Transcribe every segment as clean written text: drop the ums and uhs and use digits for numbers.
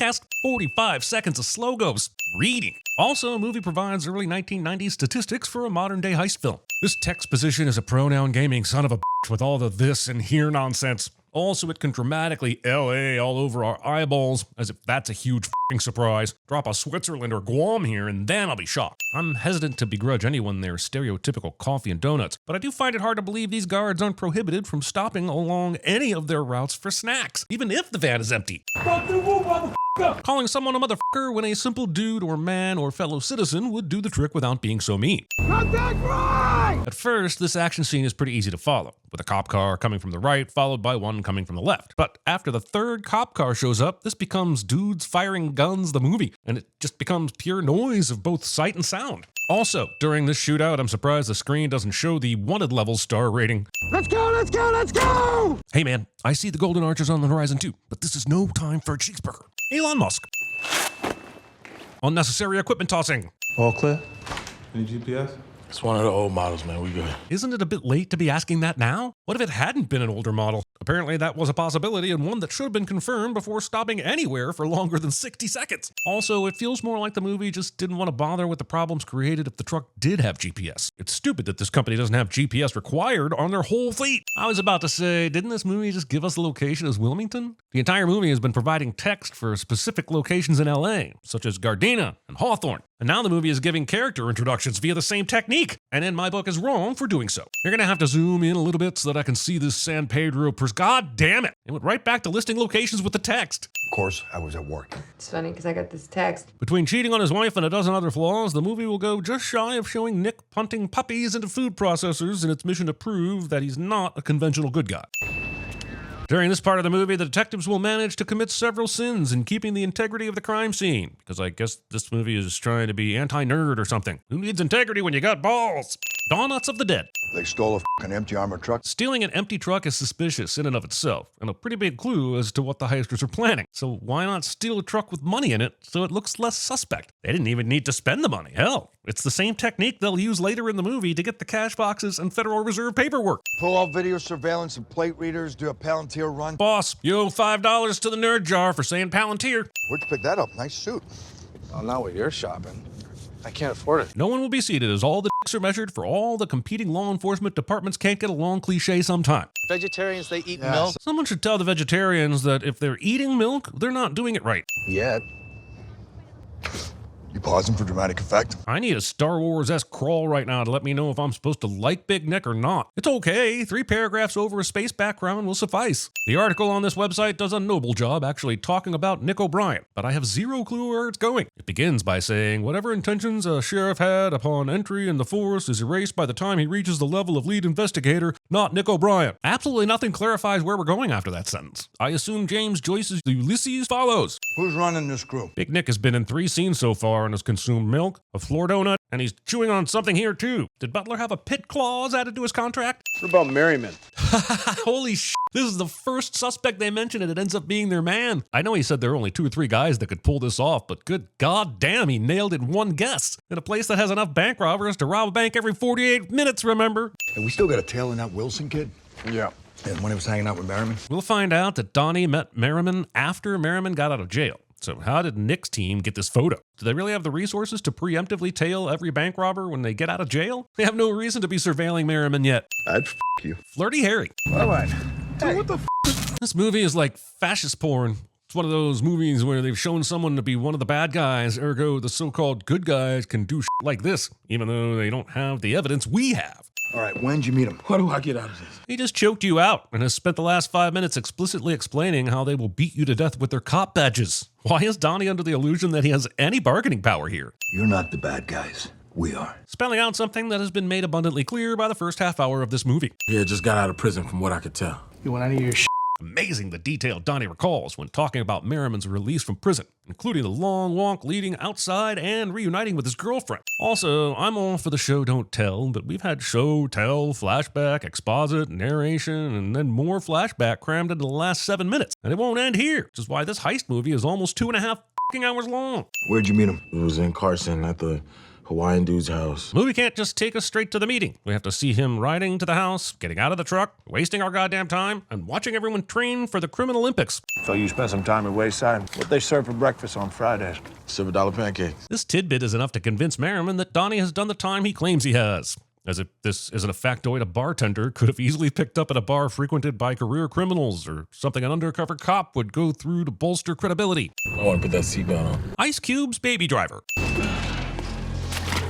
Screencast, 45 seconds of slow goes. Reading. Also, a movie provides early 1990s statistics for a modern-day heist film. This text position is a pronoun gaming son of a bitch with all the this and here nonsense. Also, it can dramatically LA all over our eyeballs, as if that's a huge f***ing surprise. Drop a Switzerland or Guam here, and then I'll be shocked. I'm hesitant to begrudge anyone their stereotypical coffee and donuts, but I do find it hard to believe these guards aren't prohibited from stopping along any of their routes for snacks, even if the van is empty. Calling someone a motherfucker when a simple dude or man or fellow citizen would do the trick without being so mean. Contact right! At first, this action scene is pretty easy to follow, with a cop car coming from the right followed by one coming from the left. But after the third cop car shows up, this becomes dudes firing guns the movie, and it just becomes pure noise of both sight and sound. Also, during this shootout, I'm surprised the screen doesn't show the wanted level star rating. Let's go, let's go, let's go! Hey man, I see the golden arches on the horizon too, but this is no time for a cheeseburger. Elon Musk. Unnecessary equipment tossing. All clear? Any GPS? It's one of the old models, man. We good. Isn't it a bit late to be asking that now? What if it hadn't been an older model? Apparently that was a possibility and one that should have been confirmed before stopping anywhere for longer than 60 seconds. Also, it feels more like the movie just didn't want to bother with the problems created if the truck did have GPS. It's stupid that this company doesn't have GPS required on their whole fleet. I was about to say, didn't this movie just give us the location as Wilmington? The entire movie has been providing text for specific locations in LA, such as Gardena and Hawthorne. And now the movie is giving character introductions via the same technique, and in my book is wrong for doing so. You're gonna have to zoom in a little bit so that I can see this San Pedro God damn it! It went right back to listing locations with the text. Of course, I was at work. It's funny because I got this text. Between cheating on his wife and a dozen other flaws, the movie will go just shy of showing Nick punting puppies into food processors in its mission to prove that he's not a conventional good guy. During this part of the movie, the detectives will manage to commit several sins in keeping the integrity of the crime scene, because I guess this movie is trying to be anti-nerd or something. Who needs integrity when you got balls? Donuts of the Dead. They stole a fucking empty armored truck. Stealing an empty truck is suspicious in and of itself, and a pretty big clue as to what the heisters are planning. So why not steal a truck with money in it so it looks less suspect? They didn't even need to spend the money. Hell, it's the same technique they'll use later in the movie to get the cash boxes and Federal Reserve paperwork. Pull out video surveillance and plate readers, do a Palantir run. Boss, you owe $5 to the nerd jar for saying Palantir. Where'd you pick that up? Nice suit. Well, not with your shopping. I can't afford it. No one will be seated as all the dicks are measured for all the competing law enforcement departments can't get along cliche sometime. Vegetarians, they eat milk. Someone should tell the vegetarians that if they're eating milk, they're not doing it right. Yet. You pausing for dramatic effect? I need a Star Wars-esque crawl right now to let me know if I'm supposed to like Big Nick or not. It's okay, 3 paragraphs over a space background will suffice. The article on this website does a noble job actually talking about Nick O'Brien, but I have zero clue where it's going. It begins by saying, whatever intentions a sheriff had upon entry in the force is erased by the time he reaches the level of lead investigator, not Nick O'Brien. Absolutely nothing clarifies where we're going after that sentence. I assume James Joyce's Ulysses follows. Who's running this crew? Big Nick has been in 3 scenes so far and has consumed milk, a floor donut, and he's chewing on something here too. Did Butler have a pit clause added to his contract? What about Merriman? Holy shit. This is the first suspect they mention and it ends up being their man. I know he said there are only 2 or 3 guys that could pull this off, but good god damn, he nailed it in one guess. In a place that has enough bank robbers to rob a bank every 48 minutes, remember? Hey, we still got a tail in that Wilson kid? Yeah. And when he was hanging out with Merriman? We'll find out that Donnie met Merriman after Merriman got out of jail. So how did Nick's team get this photo? Do they really have the resources to preemptively tail every bank robber when they get out of jail? They have no reason to be surveilling Merriman yet. I'd you. Flirty Harry. All right. Hey. What the This movie is like fascist porn. It's one of those movies where they've shown someone to be one of the bad guys, ergo the so-called good guys can do shit like this, even though they don't have the evidence we have. All right, when'd you meet him? What do I get out of this? He just choked you out and has spent the last 5 minutes explicitly explaining how they will beat you to death with their cop badges. Why is Donnie under the illusion that he has any bargaining power here? You're not the bad guys. We are. Spelling out something that has been made abundantly clear by the first half hour of this movie. Yeah, just got out of prison from what I could tell. You want any of your shit? Amazing the detail Donnie recalls when talking about Merriman's release from prison, including the long walk leading outside and reuniting with his girlfriend. Also, I'm all for the show don't tell, but we've had show, tell, flashback, exposit, narration, and then more flashback crammed into the last 7 minutes. And it won't end here, which is why this heist movie is almost 2.5 hours long. Where'd you meet him? It was in Carson at the Hawaiian dude's house. Movie can't just take us straight to the meeting. We have to see him riding to the house, getting out of the truck, wasting our goddamn time, and watching everyone train for the Criminal Olympics. So you spent some time at Wayside. What they serve for breakfast on Fridays? $7 pancakes. This tidbit is enough to convince Merriman that Donnie has done the time he claims he has. As if this isn't a factoid a bartender could have easily picked up at a bar frequented by career criminals, or something an undercover cop would go through to bolster credibility. I want to put that seatbelt on. Ice Cube's Baby Driver.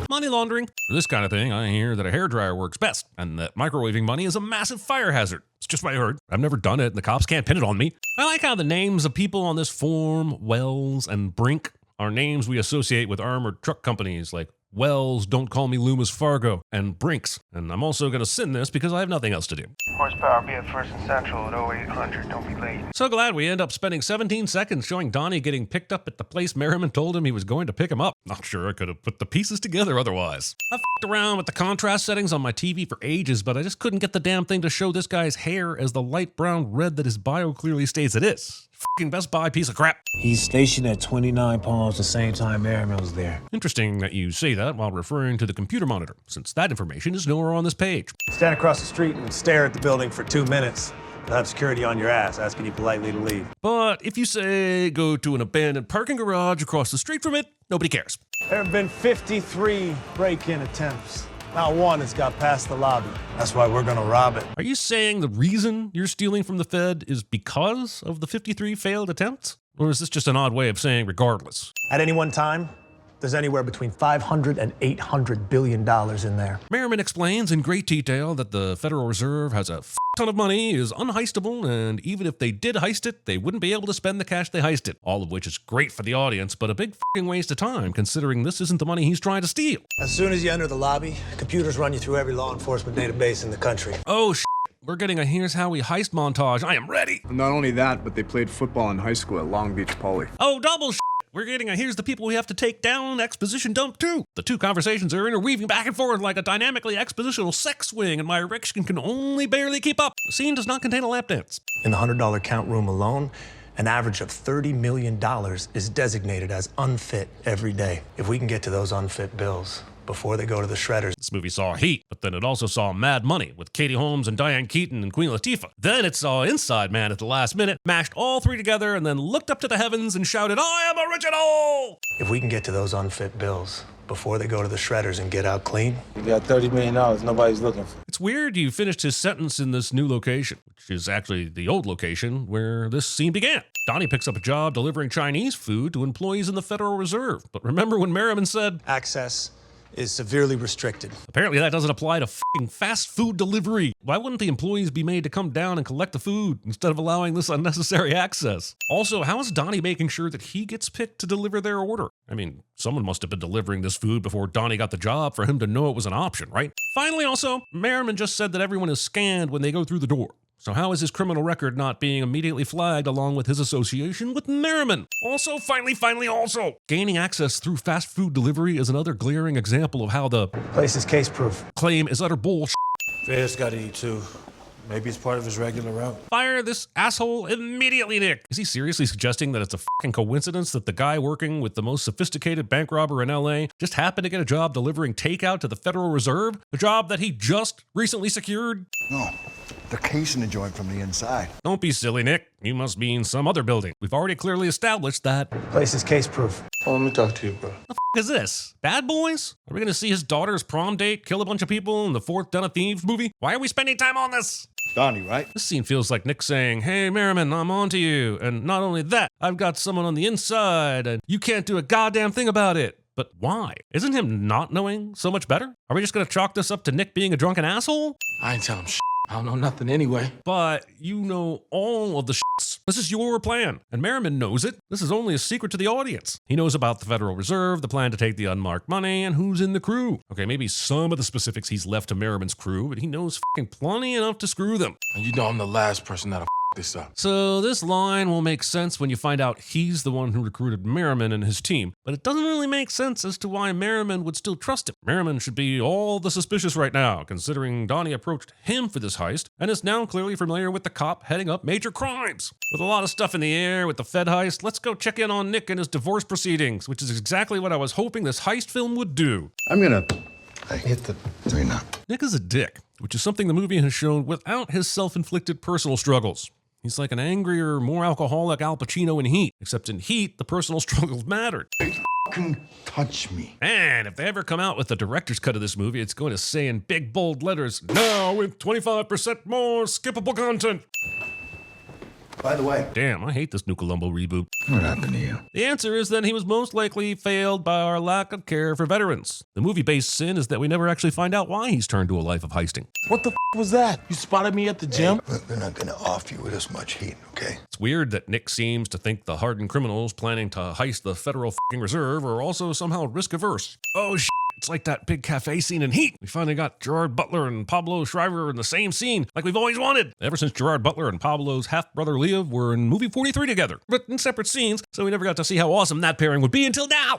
Money laundering. For this kind of thing, I hear that a hairdryer works best, and that microwaving money is a massive fire hazard. It's just what I heard. I've never done it, and the cops can't pin it on me. I like how the names of people on this form, Wells and Brink, are names we associate with armored truck companies like Wells, Don't Call Me Loomis Fargo, and Brinks. And I'm also going to send this because I have nothing else to do. Horsepower, be at First and Central at 0800. Don't be late. So glad we end up spending 17 seconds showing Donnie getting picked up at the place Merriman told him he was going to pick him up. Not sure I could have put the pieces together otherwise. I f***ed around with the contrast settings on my TV for ages, but I just couldn't get the damn thing to show this guy's hair as the light brown red that his bio clearly states it is. F***ing Best Buy piece of crap. He's stationed at 29 Palms the same time Merriman was there. Interesting that you say that while referring to the computer monitor, since that information is nowhere on this page. Stand across the street and stare at the building for 2 minutes. You'll have security on your ass asking you politely to leave. But if you say go to an abandoned parking garage across the street from it, nobody cares. There have been 53 break-in attempts. Not one has got past the lobby. That's why we're gonna rob it. Are you saying the reason you're stealing from the Fed is because of the 53 failed attempts? Or is this just an odd way of saying regardless? At any one time, there's anywhere between $500 and $800 billion in there. Merriman explains in great detail that the Federal Reserve has a ton of money, is unheistable, and even if they did heist it, they wouldn't be able to spend the cash they heisted. All of which is great for the audience, but a big waste of time considering this isn't the money he's trying to steal. As soon as you enter the lobby, computers run you through every law enforcement database in the country. Oh, we're getting a Here's How We Heist montage. I am ready. Not only that, but they played football in high school at Long Beach Poly. Oh, double We're getting a Here's the People We Have to Take Down exposition dump too. The two conversations are interweaving back and forth like a dynamically expositional sex swing, and my erection can only barely keep up. The scene does not contain a lap dance. In the $100 count room alone, an average of $30 million is designated as unfit every day. If we can get to those unfit bills before they go to the shredders. This movie saw Heat, but then it also saw Mad Money with Katie Holmes and Diane Keaton and Queen Latifah. Then it saw Inside Man at the last minute, mashed all three together, and then looked up to the heavens and shouted, I am original! If we can get to those unfit bills before they go to the shredders and get out clean. You got $30 million nobody's looking for. It's weird you finished his sentence in this new location, which is actually the old location where this scene began. Donnie picks up a job delivering Chinese food to employees in the Federal Reserve. But remember when Merriman said, access is severely restricted. Apparently that doesn't apply to f***ing fast food delivery. Why wouldn't the employees be made to come down and collect the food instead of allowing this unnecessary access? Also, how is Donnie making sure that he gets picked to deliver their order? I mean, someone must have been delivering this food before Donnie got the job for him to know it was an option, right? Finally, also, Merriman just said that everyone is scanned when they go through the door. So how is his criminal record not being immediately flagged along with his association with Merriman? Also, finally, gaining access through fast food delivery is another glaring example of how the place is case proof claim is utter bullshit. Fair's gotta eat too. Maybe it's part of his regular route. Fire this asshole immediately, Nick. Is he seriously suggesting that it's a fucking coincidence that the guy working with the most sophisticated bank robber in LA just happened to get a job delivering takeout to the Federal Reserve? A job that he just recently secured? No, they're casing the joint from the inside. Don't be silly, Nick. You must be in some other building. We've already clearly established that. Place is case proof. Oh, let me talk to you, bro. The is this? Bad Boys? Are we gonna see his daughter's prom date kill a bunch of people in the fourth Den of Thieves movie? Why are we spending time on this? Donnie, right? This scene feels like Nick saying, hey, Merriman, I'm on to you. And not only that, I've got someone on the inside, and you can't do a goddamn thing about it. But why? Isn't him not knowing so much better? Are we just gonna chalk this up to Nick being a drunken asshole? I ain't telling him shit. I don't know nothing anyway. But you know all of the shits. This is your plan. And Merriman knows it. This is only a secret to the audience. He knows about the Federal Reserve, the plan to take the unmarked money, and who's in the crew. Okay, maybe some of the specifics he's left to Merriman's crew, but he knows fucking plenty enough to screw them. And you know I'm the last person that'll this up. So this line will make sense when you find out he's the one who recruited Merriman and his team, but it doesn't really make sense as to why Merriman would still trust him. Merriman should be all the suspicious right now, considering Donnie approached him for this heist and is now clearly familiar with the cop heading up major crimes. With a lot of stuff in the air with the Fed heist, let's go check in on Nick and his divorce proceedings, which is exactly what I was hoping this heist film would do. I hit the 3-0. Nick is a dick, which is something the movie has shown without his self-inflicted personal struggles. He's like an angrier, more alcoholic Al Pacino in Heat, except in Heat, the personal struggles mattered. Fucking touch me. And if they ever come out with the director's cut of this movie, it's going to say in big bold letters, now with 25% more skippable content. By the way, Damn, I hate this New Columbo reboot. what happened to you? The answer is that he was most likely failed by our lack of care for veterans. The movie-based sin is that we never actually find out why he's turned to a life of heisting. What the was that? You spotted me at the gym? We're not gonna off you with this much heat, okay? It's weird that Nick seems to think the hardened criminals planning to heist the Federal Reserve are also somehow risk-averse. Oh, shit. It's like that big cafe scene in Heat. We finally got Gerard Butler and Pablo Schreiber in the same scene, like we've always wanted. Ever since Gerard Butler and Pablo's half-brother Leo were in movie 43 together, but in separate scenes, so we never got to see how awesome that pairing would be until now.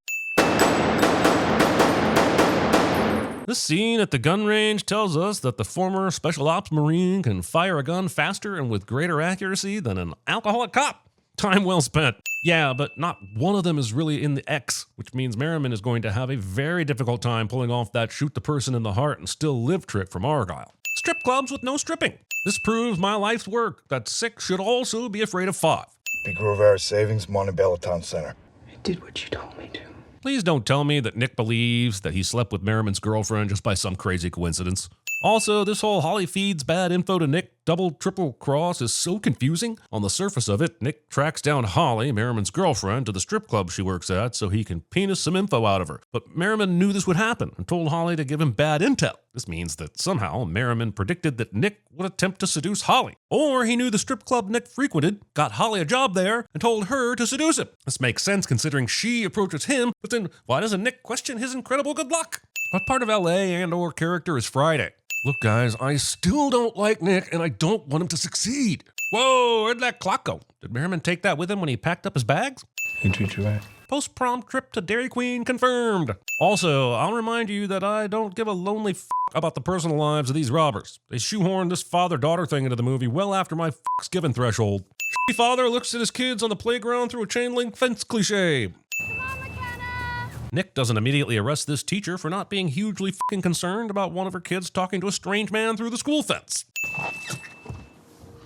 This scene at the gun range tells us that the former Special Ops Marine can fire a gun faster and with greater accuracy than an alcoholic cop. Time well spent. Yeah, but not one of them is really in the X, which means Merriman is going to have a very difficult time pulling off that shoot the person in the heart and still live trick from Argyle. Strip clubs with no stripping. This proves my life's work, that 6 should also be afraid of 5. Pico Rivera Savings, Montebello Town Center. I did what you told me to. Please don't tell me that Nick believes that he slept with Merriman's girlfriend just by some crazy coincidence. Also, this whole Holly feeds bad info to Nick double, triple cross is so confusing. On the surface of it, Nick tracks down Holly, Merriman's girlfriend, to the strip club she works at so he can penis some info out of her. But Merriman knew this would happen and told Holly to give him bad intel. This means that somehow Merriman predicted that Nick would attempt to seduce Holly. Or he knew the strip club Nick frequented, got Holly a job there, and told her to seduce him. This makes sense considering she approaches him, but then why doesn't Nick question his incredible good luck? What part of LA and or character is Friday? Look, guys, I still don't like Nick, and I don't want him to succeed. Whoa, where'd that clock go? Did Merriman take that with him when he packed up his bags? He treat you right. Post-prom trip to Dairy Queen confirmed. Also, I'll remind you that I don't give a lonely f*** about the personal lives of these robbers. They shoehorned this father-daughter thing into the movie well after my f***'s given threshold. Shitty father looks at his kids on the playground through a chain-link fence cliche. Nick doesn't immediately arrest this teacher for not being hugely f***ing concerned about one of her kids talking to a strange man through the school fence.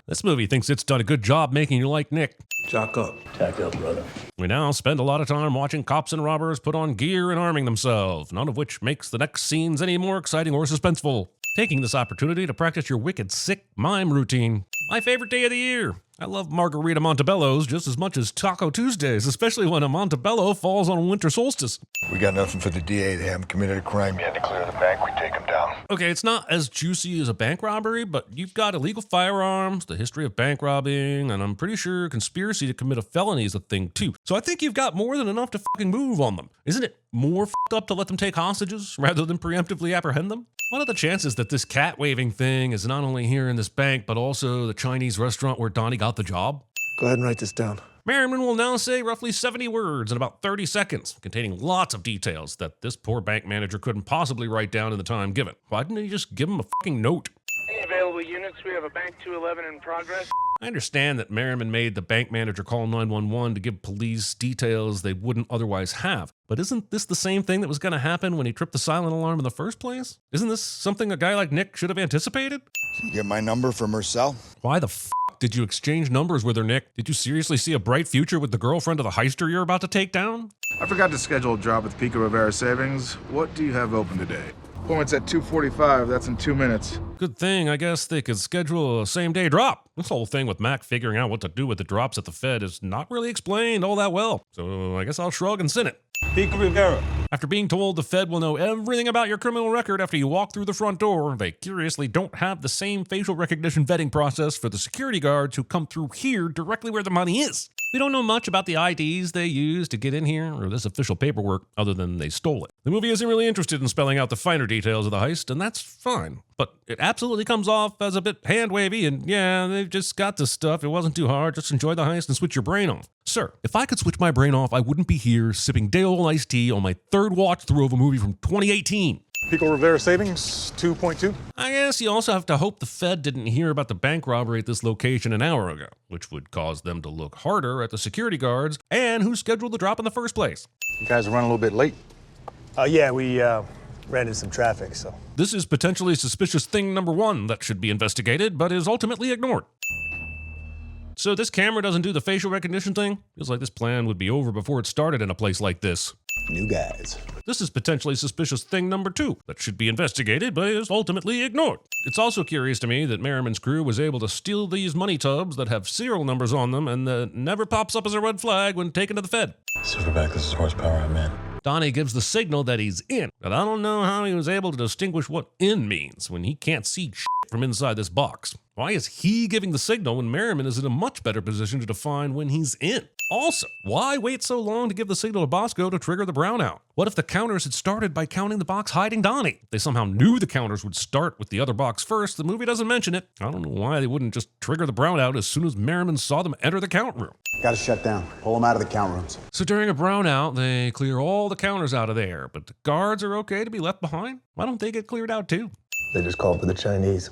This movie thinks it's done a good job making you like Nick. Jock up. Tack up, brother. We now spend a lot of time watching cops and robbers put on gear and arming themselves, none of which makes the next scenes any more exciting or suspenseful. Taking this opportunity to practice your wicked sick mime routine. My favorite day of the year. I love Margarita Montebellos just as much as Taco Tuesdays, especially when a Montebello falls on winter solstice. We got nothing for the DA. They haven't committed a crime. We had to clear the bank, we take him down. Okay, it's not as juicy as a bank robbery, but you've got illegal firearms, the history of bank robbing, and I'm pretty sure conspiracy to commit a felony is a thing too. So I think you've got more than enough to fucking move on them. Isn't it more fucked up to let them take hostages rather than preemptively apprehend them? What are the chances that this cat waving thing is not only here in this bank, but also the Chinese restaurant where Donnie got the job? Go ahead and write this down. Merriman will now say roughly 70 words in about 30 seconds, containing lots of details that this poor bank manager couldn't possibly write down in the time given. Why didn't he just give him a fucking note? Any available units? We have a Bank 211 in progress. I understand that Merriman made the bank manager call 911 to give police details they wouldn't otherwise have. But isn't this the same thing that was going to happen when he tripped the silent alarm in the first place? Isn't this something a guy like Nick should have anticipated? You get my number from Marcel? Why the f*** did you exchange numbers with her, Nick? Did you seriously see a bright future with the girlfriend of the heister you're about to take down? I forgot to schedule a drop with Pico Rivera Savings. What do you have open today? Appointment's at 2:45. That's in 2 minutes. Good thing, I guess they could schedule a same-day drop. This whole thing with Mac figuring out what to do with the drops at the Fed is not really explained all that well. So I guess I'll shrug and sin it. Pico Rivera. After being told the Fed will know everything about your criminal record after you walk through the front door, they curiously don't have the same facial recognition vetting process for the security guards who come through here directly where the money is. We don't know much about the IDs they used to get in here or this official paperwork other than they stole it. The movie isn't really interested in spelling out the finer details of the heist, and that's fine. But it absolutely comes off as a bit hand-wavy, and yeah, they've just got this stuff. It wasn't too hard. Just enjoy the heist and switch your brain off. Sir, if I could switch my brain off, I wouldn't be here sipping day-old iced tea on my third watch-through of a movie from 2018. Pico Rivera savings, 2.2. I guess you also have to hope the Fed didn't hear about the bank robbery at this location an hour ago, which would cause them to look harder at the security guards and who scheduled the drop in the first place. You guys are running a little bit late. Yeah, we ran into some traffic, so. This is potentially suspicious thing number 1 that should be investigated, but is ultimately ignored. So this camera doesn't do the facial recognition thing? Feels like this plan would be over before it started in a place like this. New guys. This is potentially suspicious thing number 2 that should be investigated, but is ultimately ignored. It's also curious to me that Merriman's crew was able to steal these money tubs that have serial numbers on them and that never pops up as a red flag when taken to the Fed. Silverback, this is horsepower, I'm in. Donnie gives the signal that he's in, but I don't know how he was able to distinguish what in means when he can't see shit from inside this box. Why is he giving the signal when Merriman is in a much better position to define when he's in? Also, why wait so long to give the signal to Bosco to trigger the brownout? What if the counters had started by counting the box hiding Donnie? They somehow knew the counters would start with the other box first. The movie doesn't mention it. I don't know why they wouldn't just trigger the brownout as soon as Merriman saw them enter the count room. Gotta shut down. Pull them out of the count rooms. So during a brownout, they clear all the counters out of there, but the guards are okay to be left behind? Why don't they get cleared out too? They just called for the Chinese.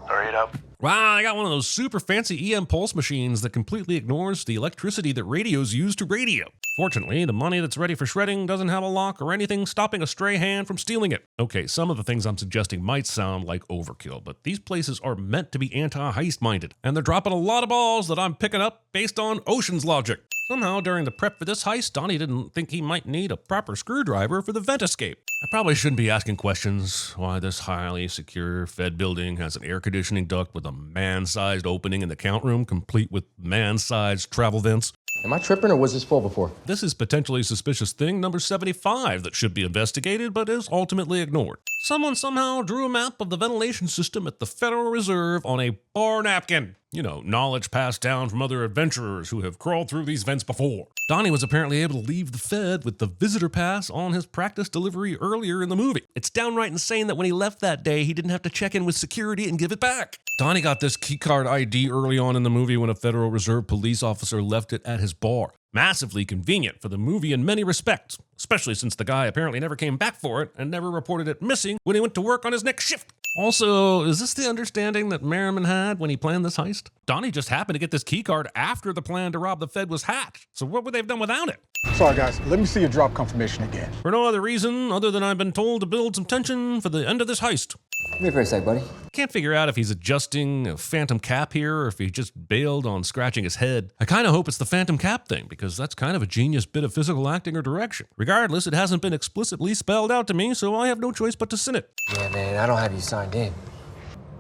Hurry it up. Wow, I got one of those super fancy EM pulse machines that completely ignores the electricity that radios use to radio. Fortunately, the money that's ready for shredding doesn't have a lock or anything stopping a stray hand from stealing it. Okay, some of the things I'm suggesting might sound like overkill, but these places are meant to be anti-heist minded, and they're dropping a lot of balls that I'm picking up based on Ocean's logic. Somehow, during the prep for this heist, Donnie didn't think he might need a proper screwdriver for the vent escape. I probably shouldn't be asking questions why this highly secure Fed building has an air conditioning duct with a man-sized opening in the count room, complete with man-sized travel vents. Am I tripping or was this full before? This is potentially suspicious thing number 75 that should be investigated but is ultimately ignored. Someone somehow drew a map of the ventilation system at the Federal Reserve on a bar napkin. You know, knowledge passed down from other adventurers who have crawled through these vents before. Donnie was apparently able to leave the Fed with the visitor pass on his practice delivery earlier in the movie. It's downright insane that when he left that day, he didn't have to check in with security and give it back. Donnie got this keycard ID early on in the movie when a Federal Reserve police officer left it at his bar. Massively convenient for the movie in many respects, especially since the guy apparently never came back for it and never reported it missing when he went to work on his next shift. Also, is this the understanding that Merriman had when he planned this heist? Donnie just happened to get this keycard after the plan to rob the Fed was hatched, so what would they have done without it? Sorry, guys. Let me see your drop confirmation again. For no other reason other than I've been told to build some tension for the end of this heist. Come here for a sec, buddy. Can't figure out if he's adjusting a phantom cap here or if he just bailed on scratching his head. I kind of hope it's the phantom cap thing because that's kind of a genius bit of physical acting or direction. Regardless, it hasn't been explicitly spelled out to me, so I have no choice but to sin it. Yeah, man, I don't have you signed in.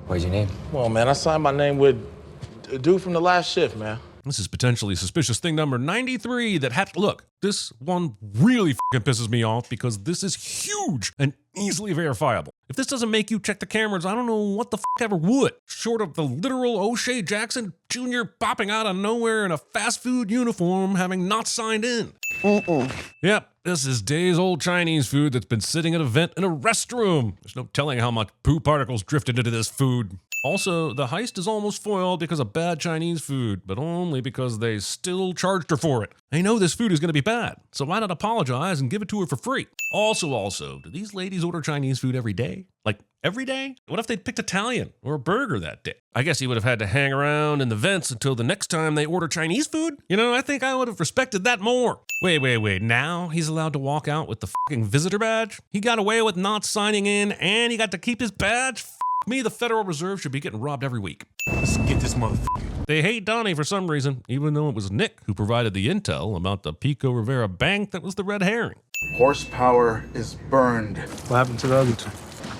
What's your name? Well, man, I signed my name with a dude from the last shift, man. This is potentially suspicious thing number 93 that had to look. This one really fucking pisses me off because this is huge and easily verifiable. If this doesn't make you check the cameras, I don't know what the fuck ever would. Short of the literal O'Shea Jackson Jr. popping out of nowhere in a fast food uniform having not signed in. Yep, this is days-old Chinese food that's been sitting at a vent in a restroom. There's no telling how much poo particles drifted into this food. Also, the heist is almost foiled because of bad Chinese food, but only because they still charged her for it. They know this food is going to be bad, so why not apologize and give it to her for free? Also, do these ladies order Chinese food every day? Like, every day? What if they'd picked Italian or a burger that day? I guess he would have had to hang around in the vents until the next time they order Chinese food? You know, I think I would have respected that more. Wait, now he's allowed to walk out with the fucking visitor badge? He got away with not signing in and he got to keep his badge? Me, the Federal Reserve should be getting robbed every week. Let's get this motherfucker. They hate Donnie for some reason, even though it was Nick who provided the intel about the Pico Rivera bank that was the red herring. Horsepower is burned. What happened to the other two?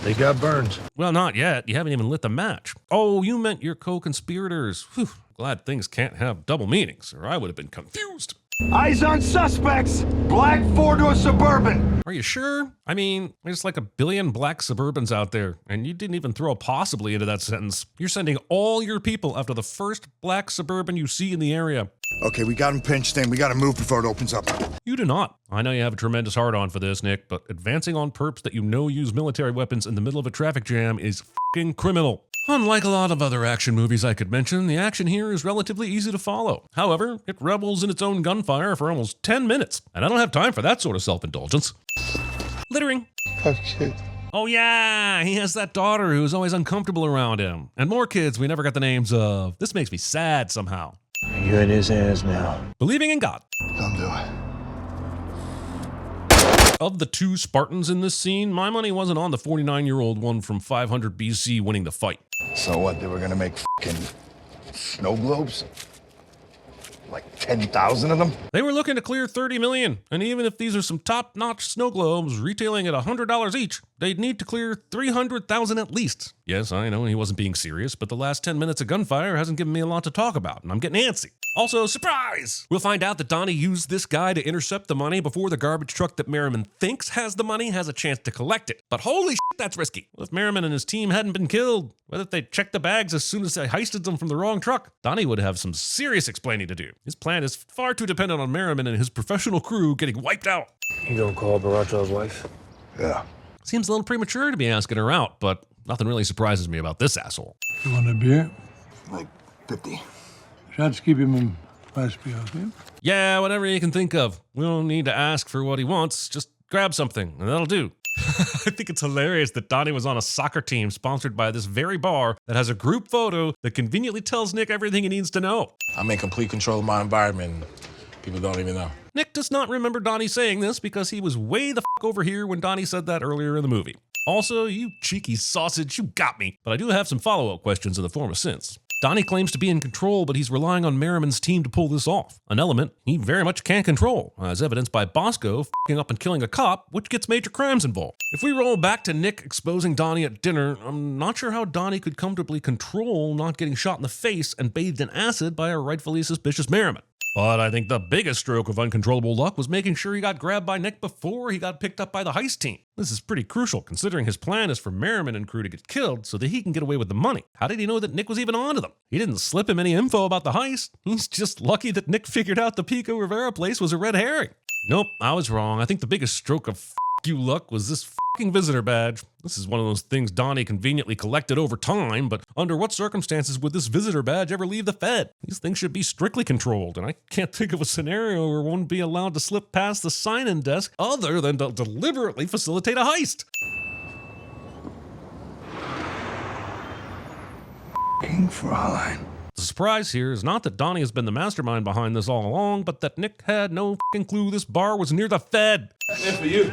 They got burned. Well, not yet. You haven't even lit the match. Oh, you meant your co-conspirators. Whew. Glad things can't have double meanings, or I would have been confused. Eyes on suspects! Black four-door Suburban! Are you sure? I mean, there's like a billion black Suburbans out there, and you didn't even throw a possibly into that sentence. You're sending all your people after the first black Suburban you see in the area. Okay, we got him pinched in. We gotta move before it opens up. You do not. I know you have a tremendous hard-on for this, Nick, but advancing on perps that you know use military weapons in the middle of a traffic jam is f***ing criminal. Unlike a lot of other action movies I could mention, the action here is relatively easy to follow. However, it revels in its own gunfire for almost 10 minutes, and I don't have time for that sort of self-indulgence. Littering. Okay. Oh yeah, he has that daughter who's always uncomfortable around him. And more kids we never got the names of. This makes me sad somehow. You're in his hands now. Believing in God. Don't do it. Of the two Spartans in this scene, my money wasn't on the 49-year-old one from 500 BC winning the fight. So what, they were gonna make fucking snow globes? Like 10,000 of them? They were looking to clear 30 million, and even if these are some top-notch snow globes retailing at $100 each, they'd need to clear 300,000 at least. Yes, I know he wasn't being serious, but the last 10 minutes of gunfire hasn't given me a lot to talk about, and I'm getting antsy. Also, surprise! We'll find out that Donnie used this guy to intercept the money before the garbage truck that Merriman thinks has the money has a chance to collect it. But holy shit, that's risky. What if Merriman and his team hadn't been killed? What if they checked the bags as soon as they heisted them from the wrong truck? Donnie would have some serious explaining to do. His plan is far too dependent on Merriman and his professional crew getting wiped out. You gonna call Baracho's wife? Yeah. Seems a little premature to be asking her out, but nothing really surprises me about this asshole. You want a beer? Like 50. Shots keep him in last beer, okay? Yeah, whatever you can think of. We don't need to ask for what he wants. Just grab something, and that'll do. I think it's hilarious that Donnie was on a soccer team sponsored by this very bar that has a group photo that conveniently tells Nick everything he needs to know. I'm in complete control of my environment. People don't even know. Nick does not remember Donnie saying this because he was way the f*** over here when Donnie said that earlier in the movie. Also, you cheeky sausage, you got me. But I do have some follow-up questions in the form of sins. Donnie claims to be in control, but he's relying on Merriman's team to pull this off. An element he very much can't control, as evidenced by Bosco f***ing up and killing a cop, which gets major crimes involved. If we roll back to Nick exposing Donnie at dinner, I'm not sure how Donnie could comfortably control not getting shot in the face and bathed in acid by a rightfully suspicious Merriman. But I think the biggest stroke of uncontrollable luck was making sure he got grabbed by Nick before he got picked up by the heist team. This is pretty crucial, considering his plan is for Merriman and crew to get killed so that he can get away with the money. How did he know that Nick was even onto them? He didn't slip him any info about the heist. He's just lucky that Nick figured out the Pico Rivera place was a red herring. Nope, I was wrong. I think the biggest stroke of you luck was this fucking visitor badge. This is one of those things Donnie conveniently collected over time, but under what circumstances would this visitor badge ever leave the Fed? These things should be strictly controlled, and I can't think of a scenario where one would be allowed to slip past the sign-in desk other than to deliberately facilitate a heist. King Fraulein. The surprise here is not that Donnie has been the mastermind behind this all along, but that Nick had no fucking clue this bar was near the Fed. And for you.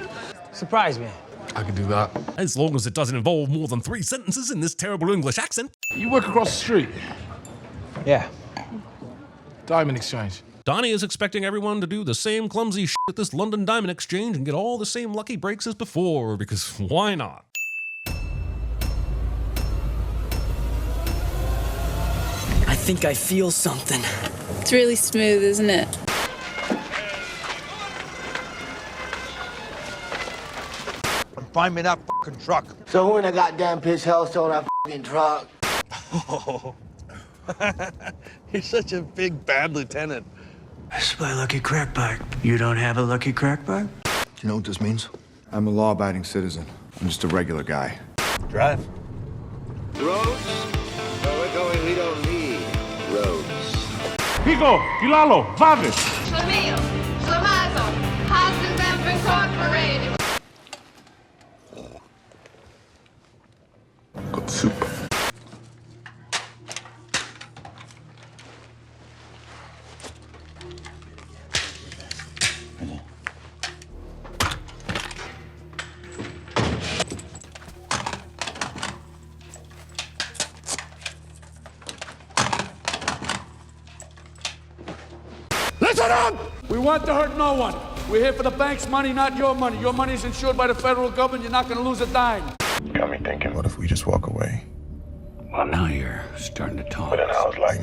Surprise me. I can do that. As long as it doesn't involve more than 3 sentences in this terrible English accent. You work across the street. Yeah. Diamond Exchange. Donnie is expecting everyone to do the same clumsy shit at this London Diamond Exchange and get all the same lucky breaks as before, because why not? I think I feel something. It's really smooth, isn't it? Find me that fucking truck. So who in the goddamn pitch hell stole that fucking truck? Oh, you're such a big bad lieutenant. This is my lucky crack pipe. You don't have a lucky crack pipe? Do you know what this means? I'm a law-abiding citizen. I'm just a regular guy. Drive. Roads? Where we're going, we don't need roads. Pico, Kilalo, Vavis. Schlemiel, Schlemazel, Hasenbemp Incorporated. Good soup. Listen up! We want to hurt no one. We're here for the bank's money, not your money. Your money is insured by the federal government. You're not going to lose a dime. Got me thinking. What if we just walk away? Well, now you're starting to talk. But then I was like,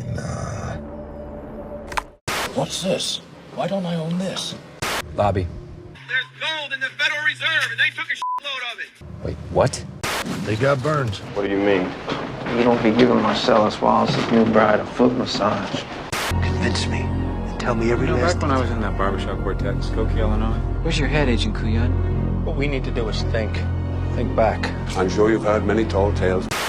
What's this? Why don't I own this? Bobby. There's gold in the Federal Reserve, and they took a shitload of it. Wait, what? They got burns. What do you mean? You don't be giving Marcellus Wallace's new bride a foot massage. Convince me and tell me every last back when I was in that barbershop quartet, Skokie, Illinois. Where's your head, Agent Kuyan? What we need to do is think. Think back. I'm sure you've heard many tall tales.